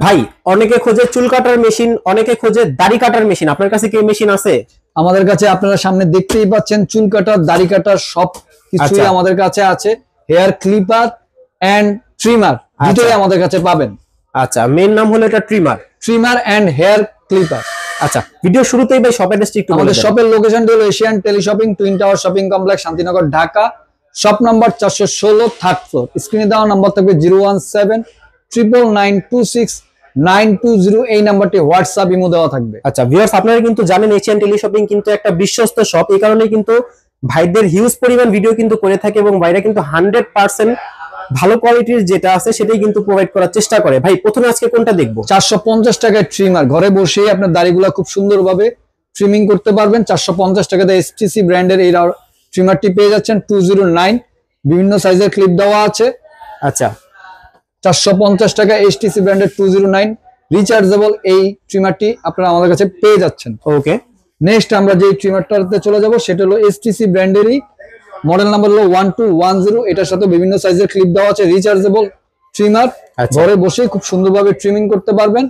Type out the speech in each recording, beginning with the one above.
ভাই, অনেকে খোঁজে চুল কাটার মেশিন, অনেকে খোঁজে দাড়ি কাটার মেশিন। আপনার কাছে কি মেশিন আছে? আমাদের কাছে আপনারা সামনে দেখতেই পাচ্ছেন চুল কাটার, দাড়ি কাটার সব কিছুই আচ্ছা আমাদের কাছে আছে। হেয়ার ক্লিপার এন্ড ট্রিমার দুটোই আমাদের কাছে পাবেন। আচ্ছা, মেন নাম হলো এটা trimmer. Trimmer and hair clipper. আচ্ছা, ভিডিও শুরুতেই ভাই শপের অ্যাড্রেসটি একটু বলে আমাদের দেন। শপের লোকেশনটি হলো Asian tele shopping, twin tower shopping complex, Shantinagar, Dhaka. Shop number 416, third floor. স্ক্রিনে দেওয়া নাম্বার থাকবে 01799269220। এই নাম্বারটি হোয়াটসঅ্যাপ ইমো দেওয়া থাকবে। আচ্ছা ভিউয়ার্স, আপনারা কিন্তু জানেন এশিয়ান টেলি শপিং কিন্তু একটা বিশ্বস্ত শপ। এই কারণে কিন্তু ভাইদের হিউজ পরিমাণ ভিডিও কিন্তু করে থাকে এবং ভাইরা কিন্তু 100% ভালো কোয়ালিটির যেটা আছে সেটাই কিন্তু প্রোভাইড করার চেষ্টা করে। ভাই, প্রথমে আজকে কোনটা দেখবো? 450 টাকায় ট্রিমার, ঘরে বসেই আপনার দাড়িগুলো খুব সুন্দরভাবে ট্রিমিং করতে পারবেন। 450 টাকাতে এসটিসি ব্র্যান্ডের এই ট্রিমারটি পেয়ে যাচ্ছেন 209। বিভিন্ন সাইজের ক্লিপ দেওয়া আছে। আচ্ছা, 450 টাকা এসটিসি ব্র্যান্ডের 209 রিচার্জেবল এই ট্রিমারটি আপনারা আমাদের কাছে পেয়ে যাচ্ছেন। ওকে, নেক্সট আমরা যে ট্রিমারটাতে চলে যাব সেটা হলো এসটিসি ব্র্যান্ডেরই, মডেল নাম্বার হলো 1210। এটার সাথে বিভিন্ন সাইজের ক্লিপ দেওয়া আছে। রিচার্জেবল ট্রিমার, ঘরে বসে খুব সুন্দরভাবে ট্রিমিং করতে পারবেন।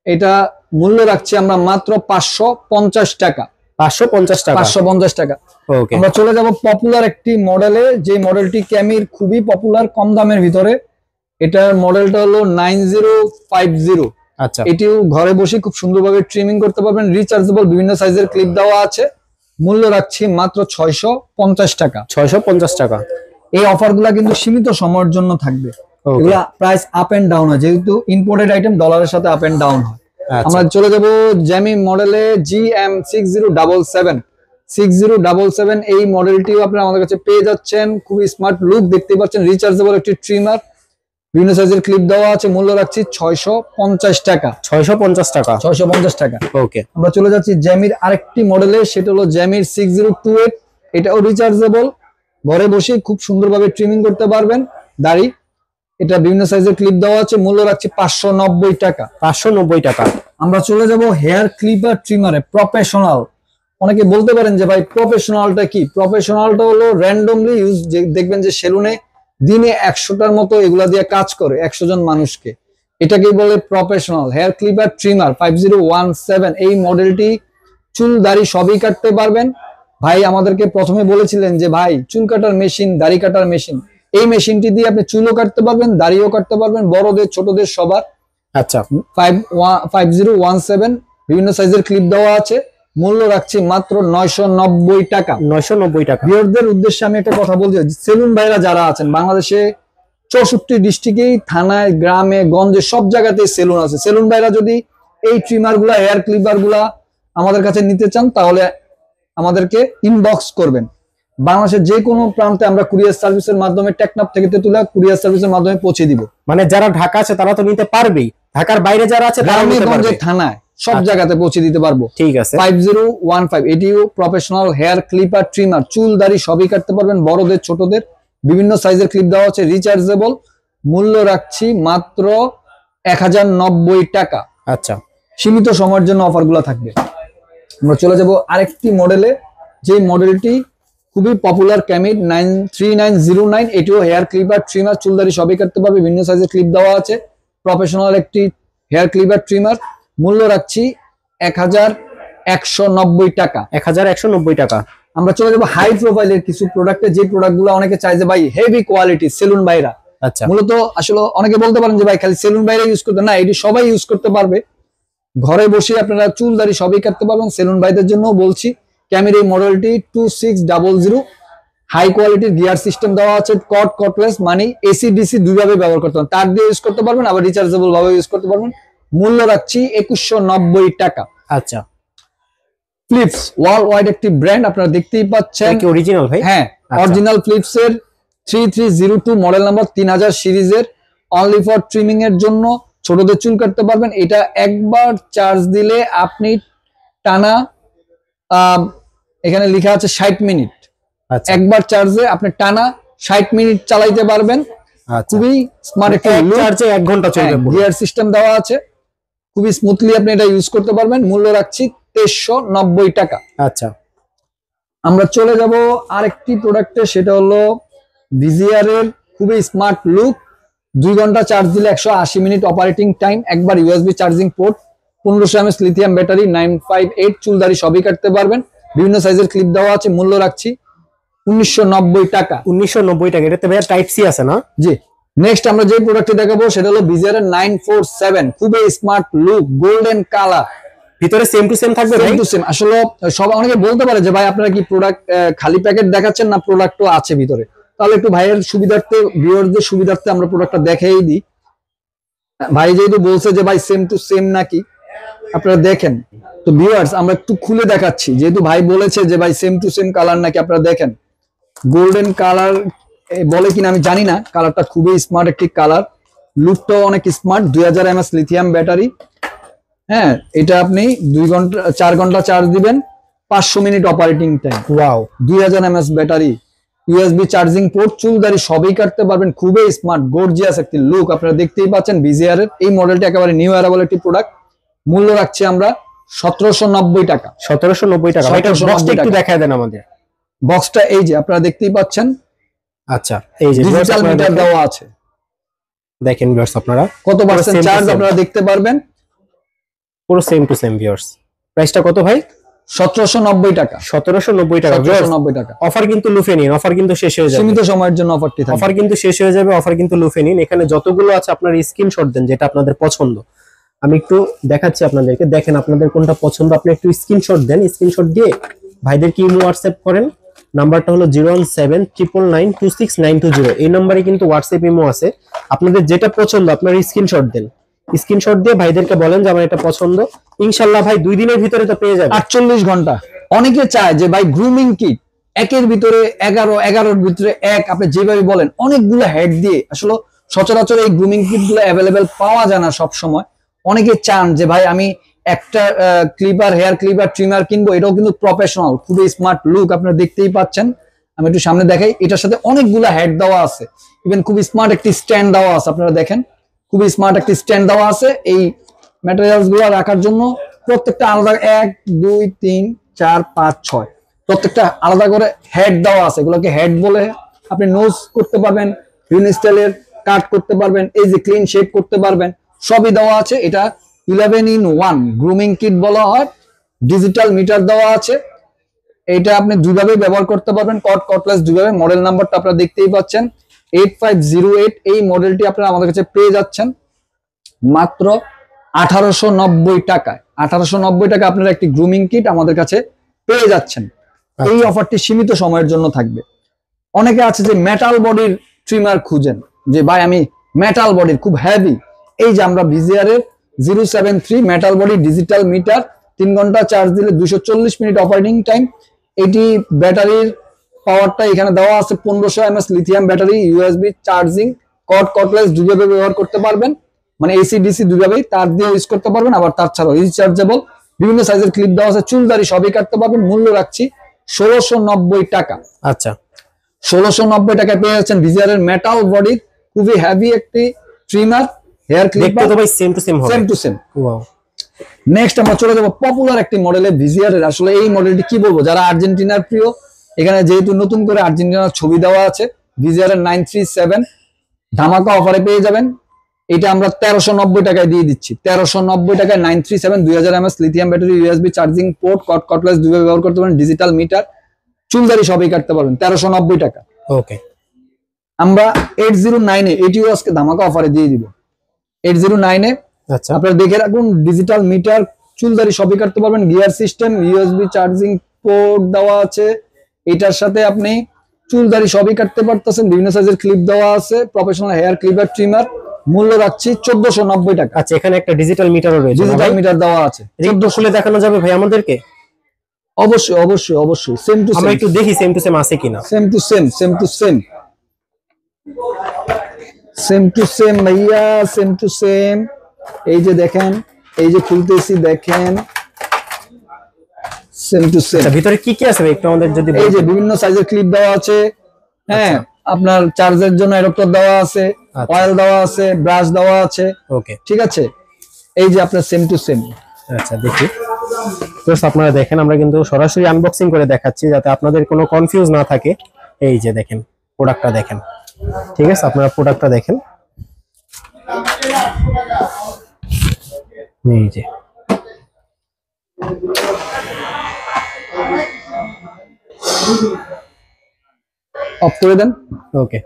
এটা মূল্য রাখছি আমরা মাত্র 550 টাকা। 550 টাকা। 550 টাকা। ওকে, আমরা চলে যাব পপুলার একটি মডেলে, যে মডেলটি ক্যামির খুবই পপুলার কম দামের ভিতরে। এটার মডেলটা হলো 9050। আচ্ছা, এটিও ঘরে বসে খুব সুন্দরভাবে ট্রিমিং করতে পারবেন। রিচার্জেবল বিভিন্ন সাইজের ক্লিপ দেওয়া আছে। মূল্য রাখছি মাত্র 650 টাকা। 650 টাকা। এই অফারগুলো কিন্তু সীমিত সময়ের জন্য থাকবে। এগুলা প্রাইস আপ এন্ড ডাউন হয়, যেহেতু ইম্পোর্টেড আইটেম ডলারের সাথে আপ এন্ড ডাউন হয়। আমরা চলে যাব জ্যামি মডেলে GM6077। 6077 এই মডেলটিও আপনারা আমাদের কাছে পেয়ে যাচ্ছেন। খুবই স্মার্ট লুক দেখতে পাচ্ছেন। রিচার্জেবল একটি ট্রিমার, বিভিন্ন সাইজের ক্লিপ দেওয়া আছে। মূল্য রাখছি 650 টাকা। 650 টাকা। 650 টাকা। ওকে, আমরা চলে যাচ্ছি জ্যামির আরেকটি মডেলে, সেটা হলো জ্যামির 6028। এটাও রিচার্জেবল, ঘরে বসে খুব সুন্দরভাবে ট্রিমিং করতে পারবেন দাড়ি। এটা বিভিন্ন সাইজের ক্লিপ দেওয়া আছে। মূল্য রাখছি 590 টাকা। 590 টাকা। আমরা চলে যাব হেয়ার ক্লিপার ট্রিমারে প্রফেশনাল। অনেকে বলতে পারেন যে ভাই প্রফেশনালটা কি? প্রফেশনালটা হলো র্যান্ডমলি ইউজ, দেখবেন যে সেলুনে দিনে 100টার মতো এগুলা দিয়ে কাজ করে 100 জন মানুষকে। এটাকেই বলে প্রফেশনাল হেয়ার ক্লিপার ট্রিমার 5017। এই মডেলটি চুল দাড়ি সবই কাটতে পারবেন। ভাই আমাদেরকে প্রথমে বলেছিলেন যে ভাই চুল কাটার মেশিন, দাড়ি কাটার মেশিন। এই মেশিনটি দিয়ে আপনি চুলও কাটতে পারবেন, দাড়িও কাটতে পারবেন, বড়দের ছোটদের সবার। আচ্ছা, 5017 বিভিন্ন সাইজের ক্লিপ দেওয়া আছে। মূল্য রাখছি মাত্র 990 টাকা। 990 টাকা। ভিউয়ারদের উদ্দেশ্যে আমি একটা কথা বলছি, সেলুন ভাইরা যারা আছেন বাংলাদেশে 64 ডিস্ট্রিক্টেই, থানায়, গ্রামে, গঞ্জে সব জায়গাতেই সেলুন আছে। সেলুন ভাইরা যদি এই ট্রিমার গুলা, হেয়ার ক্লিপার গুলা আমাদের কাছে নিতে চান তাহলে আমাদেরকে ইনবক্স করবেন। বাংলাদেশের যে কোনো প্রান্তে আমরা কুরিয়ার সার্ভিসের মাধ্যমে, টেকনাফ থেকে তেতুলা কুরিয়ার সার্ভিসের মাধ্যমে পৌঁছে দিব। মানে যারা ঢাকা আছে তারা তো নিতে পারবেই, ঢাকার বাইরে যারা আছে তারা নিতে পারবে। থানায় সব জায়গাতে পৌঁছে দিতে পারবো। ঠিক আছে। 5015 এটিও প্রফেশনাল হেয়ার ক্লিপার ট্রিমার, চুল দাড়ি সবই কাটতে পারবেন, বড়দের ছোটদের। বিভিন্ন সাইজের ক্লিপ দেওয়া আছে। রিচার্জেবল। মূল্য রাখছি মাত্র 1090 টাকা। আচ্ছা, সীমিত সময়ের জন্য অফারগুলো থাকবে। আমরা চলে যাব আরেকটি মডেলে, যে মডেলটি খুবই পপুলার, ক্যামির 3909। এটিও হেয়ার ক্লিপার ট্রিমার, চুল দাড়ি সবই কাটতে পারবে। বিভিন্ন সাইজের ক্লিপ দেওয়া আছে। প্রফেশনাল একটি হেয়ার ক্লিপার ট্রিমার। মূল্য রাখছি 1190 টাকা। 1190 টাকা। আমরা চলে যাবো হাই প্রোফাইলের কিছু প্রোডাক্টে, যে প্রোডাক্টগুলো অনেকে চাই যে ভাই হেভি কোয়ালিটি, সেলুন বাইরা। আচ্ছা, মূলত আসলে অনেকে বলতে পারেন যে ভাই খালি সেলুন বাইরে ইউজ করতে, না, এটি সবাই ইউজ করতে পারবে। ঘরে বসে আপনারা চুল দাড়ি সবই কাটতে পারবেন। সেলুন ভাইদের জন্য বলছি, ক্যামের এই মডেলটি 2600। হাই কোয়ালিটির গিয়ার সিস্টেম দেওয়া আছে। কটলেস মানে এসি ডিসি দুইভাবে ব্যবহার করতে পারবেন। তার দিয়ে ইউজ করতে পারবেন, আবার রিচার্জেবল ভাবে ইউজ করতে পারবেন। মূল্য রাখছি 2190 টাকা। আচ্ছা, ফ্লিপস ওয়ার্ল্ড ওয়াইড একটি ব্র্যান্ড, আপনারা দেখতেই পাচ্ছেন। কি অরিজিনাল ভাই? হ্যাঁ, অরিজিনাল ফ্লিপস এর 3302 মডেল নাম্বার 3000 সিরিজের, অনলি ফর ট্রিমিং এর জন্য। ছোটদের চুল কাটতে পারবেন। এটা একবার চার্জ দিলে আপনি টানা, এখানে লেখা আছে 60 মিনিট। আচ্ছা, একবার চার্জে আপনি টানা 60 মিনিট চালাইতে পারবেন। খুবই স্মার্ট একটা চার্জে 1 ঘন্টা চলবে। গিয়ার সিস্টেম দেওয়া আছে। খুবই স্মুথলি আপনি এটা ইউজ করতে পারবেন। মূল্য রাখছি 2390 টাকা। আচ্ছা, আমরা চলে যাব আরেকটি প্রোডাক্টে, সেটা হলো ভিজিআর এর খুবই স্মার্ট লুক, 2 ঘন্টা চার্জ দিলে 180 মিনিট অপারেটিং টাইম, একবার USB charging port, 1500 mAh lithium battery, 958 চুলদারি সবই কাটতে পারবেন। বিভিন্ন সাইজের ক্লিপ দেওয়া আছে, মূল্য রাখছি 1990 টাকা। 1990 টাকা। এটাতে ভাইয়া টাইপ সি আছে না? জি। নেক্সট আমরা যে প্রোডাক্টটি দেখাবো সেটা হলো বিজিআর এর 947, খুবই স্মার্ট লুক, গোল্ডেন কালার, ভিতরে সেম টু সেম থাকবে ভাই? Same to same. আসলে সব অনেকে বলতে পারে যে ভাই আপনারা কি প্রোডাক্ট খালি প্যাকেট দেখাচ্ছেন না প্রোডাক্টও আছে ভিতরে, তাহলে একটু ভাইয়ের সুবিধার্থে, ভিউয়ারদের সুবিধার্থে আমরা প্রোডাক্টটা দেখাই দিই। ভাই যেহেতু বলছে যে ভাই সেম টু সেম নাকি, আপনারা দেখেন। তো ভিউয়ার্স আমরা একটু খুলে দেখাচ্ছি, যেহেতু ভাই বলেছে যে ভাই সেম টু সেম কালার নাকি, আপনারা দেখেন গোল্ডেন কালার বলে কিনা আমি জানি না, কালারটা খুবই স্মার্ট একটি কালার, লুকটাও অনেক স্মার্ট। 2000 mAh লিথিয়াম ব্যাটারি, হ্যাঁ এটা আপনি 4 ঘন্টা চার্জ দিবেন, 500 minute operating time. Wow, 2000 mAh battery, USB charging port, চুলদারি সবই কাটতে পারবেন, খুবই স্মার্ট গর্জিয়াস একটি লুক। আপনারা দেখতেই পাচ্ছেন বিজিআর এর এই মডেলটি একেবারে নিউ অ্যারাইভাল একটি প্রোডাক্ট। মূল্য রাখছি আমরা 1790 টাকা। 1790 টাকা। এটার 1790 বক্সটা একটু টাকা। দেখায় দেন আমাদের। বক্সটা এই যে আপনারা দেখতেই পাচ্ছেন, আচ্ছা এই যে ডিজিটাল মিটার দেওয়া আছে, দেখেন ভিউয়ার্স আপনারা কত percent same to charge same। আপনারা দেখতে পারবেন। পুরো সেম টু সেম ভিউয়ার্স। প্রাইসটা কত ভাই? 1790 টাকা। 1790 টাকা। 1790 টাকা। অফার কিন্তু লুফে নিন, অফার কিন্তু শেষ হয়ে যাবে, সীমিত সময়ের জন্য অফারটি থাকবে। অফার কিন্তু শেষ হয়ে যাবে, অফার কিন্তু লুফে নিন। এখানে যতগুলো আছে আপনার স্ক্রিনশট দেন যেটা আপনাদের পছন্দ। আমি একটু দেখাচ্ছি আপনাদেরকে, দেখেন আপনাদের কোনটা পছন্দ, আপনি একটু স্ক্রিনশট দেন, স্ক্রিনশট দিয়ে ভাইদেরকে ইমো হোয়াটসঅ্যাপ করেন। নাম্বারটা হলো 01799926920। এই নম্বরে কিন্তু হোয়াটসঅ্যাপ ইমো আছে। আপনাদের যেটা পছন্দ আপনার স্ক্রিনশট দেন, স্ক্রিনশট দিয়ে ভাইদেরকে বলেন যে আমার এটা পছন্দ। ইনশাআল্লাহ ভাই 2 দিনের ভিতরে তো পেয়ে যাবে। 48 ঘন্টা। অনেকে চায় যে ভাই গ্রুমিং কিট একের ভিতরে 11, 11-এর ভিতরে এক, আপনি যেভাবে বলেন অনেকগুলো হেড দিয়ে, আসলে সচরাচর এই গ্রুমিং কিট গুলো অ্যাভেলেবেল পাওয়া যায় না সব সময়। অনেকে চান যে ভাই আমি একটা ক্লিপার, হেয়ার ক্লিপার, ট্রিমার কিনবো, এটাও কিন্তু প্রফেশনাল, খুবই স্মার্ট লুক, আপনারা দেখতেই পাচ্ছেন। আমি একটু সামনে দেখাই, এটার সাথে অনেকগুলো হেড দেওয়া আছে, ইভেন খুব স্মার্ট একটি স্ট্যান্ড দেওয়া আছে, আপনারা দেখেন খুবই স্মার্ট একটি স্ট্যান্ড দেওয়া আছে এই ম্যাটেরিয়ালস গুলো রাখার জন্য। প্রত্যেকটা আলাদা 1 2 3 4 5 6 প্রত্যেকটা আলাদা করে হেড দেওয়া আছে, এগুলোকে হেড বলে। আপনি নোজ করতে পারবেন, বিভিন্ন স্টাইলের কাট করতে পারবেন, এই যে ক্লিন শেপ করতে পারবেন, সবই দেওয়া আছে। এটা 11-in-1 গ্রুমিং কিট বলা হয়। ডিজিটাল মিটার দেওয়া আছে, এটা আপনি দুইভাবে ব্যবহার করতে পারবেন, কটলেস দুইভাবে। মডেল নাম্বারটা আপনারা দেখতেই পাচ্ছেন 8508। এই মডেলটি আপনারা আমাদের কাছে পেয়ে যাচ্ছেন মাত্র 1890 টাকায়। 1890 টাকা আপনারা একটি গ্রুমিং কিট আমাদের কাছে পেয়ে যাচ্ছেন। এই অফারটি সীমিত সময়ের জন্য থাকবে। অনেকে আছে যে মেটাল বডির ট্রিমার খুঁজেন, যে ভাই আমি মেটাল বডির খুব হেভি, এই যে আমরা বিজিআর এর 073 মেটাল বডি ডিজিটাল মিটার, 3 ঘন্টা চার্জ দিলে 240 মিনিট অপারেটিং টাইম। এটি ব্যাটারির পাওয়ারটা এখানে দেওয়া আছে 1500 mAh lithium battery, USB charging, cordless দুইভাবে ব্যবহার করতে পারবেন, মানে এসি ডিসি দুইভাবেই, তার দিয়ে ইউজ করতে পারবেন, আবার তার ছাড়াও রিচার্জেবল। বিভিন্ন সাইজের ক্লিপ দেওয়া আছে, চুলদারি সবই কাটতে পারবেন। মূল্য রাখছি 1690 টাকা। আচ্ছা 1690 টাকায় পেয়ে যাচ্ছেন বিজিআর এর মেটাল বডির খুবই হেভি একটি ট্রিমার, হেয়ার ক্লিপার, দেখতে তো ভাই সেম টু সেম হবে। Same to same. Wow. Next আমরা চলে যাব পপুলার একটি মডেলে বিজিআর এর। আসলে এই মডেলটি কি বলবো, যারা আর্জেন্টিনার প্রিয়, এখানে যেহেতু নতুন করে আর্জেন্টিনার ছবি দেওয়া আছে, বিজিআর এর 937 ধামাকা অফারে পেয়ে যাবেন। এটা আমরা 1390 টাকায় দিয়ে দিচ্ছি। 1390 টাকায় 937, 2000 mAh lithium battery, USB charging port, cordless দুইভাবে ব্যবহার করতে পারেন, ডিজিটাল মিটার, চুলদারি সবই কাটতে পারবেন। 1390 টাকা। ওকে। আমরা 809 এ এটিও আজকে ধামাকা অফারে দিয়ে দিব। 809 এ আচ্ছা আপনারা দেখে রাখুন, ডিজিটাল মিটার, চুলদারি সবই কাটতে পারবেন, gear system, USB charging port দেওয়া আছে। এটার সাথে আপনি চুলদারি সবই কাটতে পারতেছেন, বিভিন্ন সাইজের ক্লিপ দেওয়া আছে, প্রফেশনাল হেয়ার ক্লিপার ট্রিমার। মূল্য রাখছি 1490 টাকা। আচ্ছা এখানে একটা ডিজিটাল মিটারও রয়েছে, ডিজিটাল মিটার দেওয়া আছে। 14 খুলে দেখানো যাবে ভাই আমাদেরকে? অবশ্যই অবশ্যই অবশ্যই, সেম টু আমরা সেম, একটু দেখি সেম টু সেম আছে কিনা। Same to same, same to same, same to same ভাইয়া, সেম টু সেম। এই যে দেখেন, এই যে খুলতেছি দেখেন, সেম টু সেম। ভিতরে কি কি আছে ভাই একটু আমাদের যদি এই যে বিভিন্ন সাইজের ক্লিপ দেওয়া আছে, হ্যাঁ আপনার চার্জের জন্য অ্যাডাপ্টার দেওয়া আছে, অয়েল দেওয়া আছে, ব্রাশ দেওয়া আছে। ওকে ঠিক আছে, এই যে আপনার সেম টু সেম। আচ্ছা দেখি জাস্ট আপনারা দেখেন, আমরা কিন্তু সরাসরি আনবক্সিং করে দেখাচ্ছি যাতে আপনাদের কোনো কনফিউজ না থাকে। এই যে দেখেন প্রোডাক্টটা দেখেন, ঠিক আছে আপনারা প্রোডাক্টটা দেখেন, এই যে অফ করে দেন। ওকে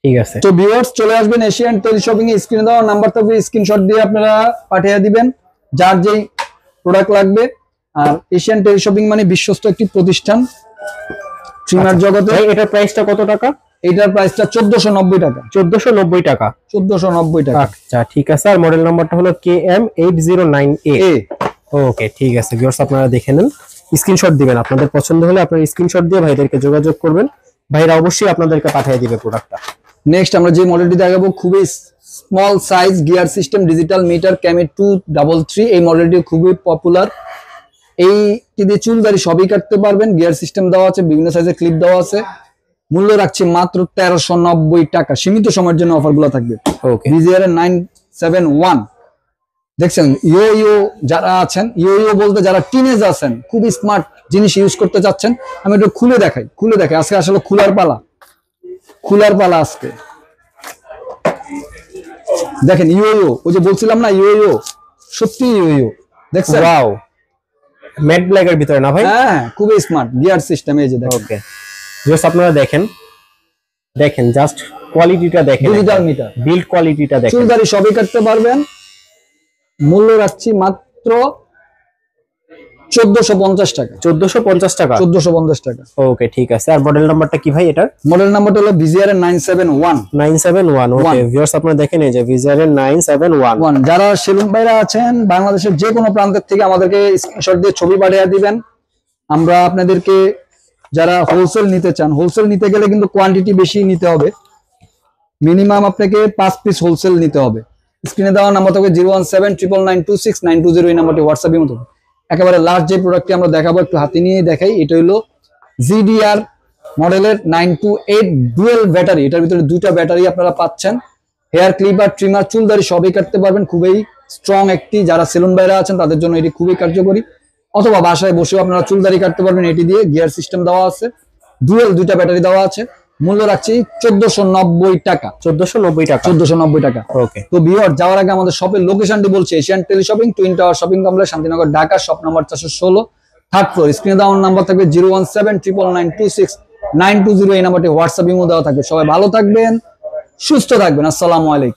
ঠিক আছে। তো ভিউয়ার্স চলে আসবেন এশিয়ান টেলিশপিং এ, স্ক্রিনে দেওয়া নাম্বার থাকবে, স্ক্রিনশট দিয়ে আপনারা পাঠিয়ে দিবেন যার যেই প্রোডাক্ট লাগবে। আর এশিয়ান টেলিশপিং মানে বিশ্বস্ত একটি প্রতিষ্ঠান ট্রিমার জগতে। এটার প্রাইসটা কত টাকা? এটার প্রাইসটা 1490 টাকা। 1490 টাকা। 1490 টাকা। আচ্ছা ঠিক আছে। আর মডেল নাম্বারটা হলো KM809A। ওকে ঠিক আছে ভিউয়ার্স, আপনারা দেখে নেন, স্ক্রিনশট দিবেন, আপনাদের পছন্দ হলে আপনারা স্ক্রিনশট দিয়ে ভাইদেরকে যোগাযোগ করবেন, ভাইরা অবশ্যই আপনাদেরকে পাঠিয়ে দিবে প্রোডাক্টটা। নেক্সট আমরা যে মডেলটি দেখাবো খুবই small size gear system digital meter ক্যামে 233। এই মডেলটি খুবই পপুলার। এইটি দিয়ে চুলদারি সবই কাটতে পারবেন, গিয়ার সিস্টেম দেওয়া আছে, বিভিন্ন সাইজের ক্লিপ দেওয়া আছে। মূল্য রাখছে মাত্র 1390 টাকা। সীমিত সময়ের জন্য অফারগুলো থাকবে। ওকে BZR 971 দেখছেন। ইয়ো যারা আছেন, ইয়ো বলতে যারা টিনেজ আছেন, খুবই স্মার্ট জিনিস ইউজ করতে চাচ্ছেন, আমি একটু খুলে দেখাই। আজকে আসলে খোলার পালা আজকে। দেখেন ইয়ো, ওই যে বলছিলাম না ইয়ো, সত্যি ইয়ো দেখছেন। ওয়াও, ম্যাট ব্ল্যাক এর ভিতরে না ভাই? হ্যাঁ খুবই স্মার্ট গিয়ার সিস্টেম। এই যে দেখেন। ওকে জাস্ট আপনারা দেখেন জাস্ট কোয়ালিটিটা দেখেন, ডিজিটাল মিটার বিল্ড কোয়ালিটিটা দেখেন। চুলদারি সবই কাটতে পারবেন। মূল্য রাখছি মাত্র 1450 টাকা। 1450 টাকা। 1450 টাকা। ওকে ঠিক আছে। আর মডেল নাম্বারটা কি ভাই এটার? মডেল নাম্বারটা হলো BZR 971। 971। ওকে ভিউয়ার্স আপনারা দেখেন, এই যে BZR 971। যারা সেলুন ভাইরা আছেন বাংলাদেশের যে কোনো প্রান্তের থেকে আমাদেরকে স্ক্রিনশট দিয়ে ছবি পাঠিয়ে দিবেন। আমরা আপনাদেরকে, যারা হোলসেল নিতে চান, হোলসেল নিতে গেলে কিন্তু কোয়ান্টিটি বেশি নিতে হবে, মিনিমাম আপনাকে 5 পিস হোলসেল নিতে হবে। স্ক্রিনে দেওয়া নাম্বার থাকবে 01799926920। এই নাম্বারটি হোয়াটসঅ্যাপের মতো। একেবারে লাস্ট যে প্রোডাক্টটি আমরা দেখাবো, একটু হাতে নিয়ে দেখাই। এটা হলো GDR মডেলের 928 ডুয়েল ব্যাটারি। এটার ভিতরে দুটা ব্যাটারি আপনারা পাচ্ছেন। হেয়ার ক্লিপার, ট্রিমার, চুলদারি সবই কাটতে পারবেন। খুবই স্ট্রং একটি, যারা সেলুন বাইরে আছেন তাদের জন্য এটি খুবই কার্যকরী। অথবা বাসায় বসেও আপনারা চুলদারি কাটতে পারবেন এটি দিয়ে। গিয়ার সিস্টেম দেওয়া আছে, ডুয়েল দুইটা ব্যাটারি দেওয়া আছে। মূল্য রাখছি 1490 টাকা। 1490 টাকা। 1490 টাকা। ওকে তো ভিউয়ার যাওয়ার আগে আমাদের শপের লোকেশনটি বলছি। Asian teleshopping, twin tower shopping complex, Shantinagar, Dhaka. Shop number 416, 3rd floor. স্ক্রিনে দেওয়া নাম্বার থাকবে 01799926920। এই নাম্বারটি হোয়াটসঅ্যাপ ইমো দেওয়া থাকবে। সবাই ভালো থাকবেন, সুস্থ থাকবেন। আসসালামু আলাইকুম।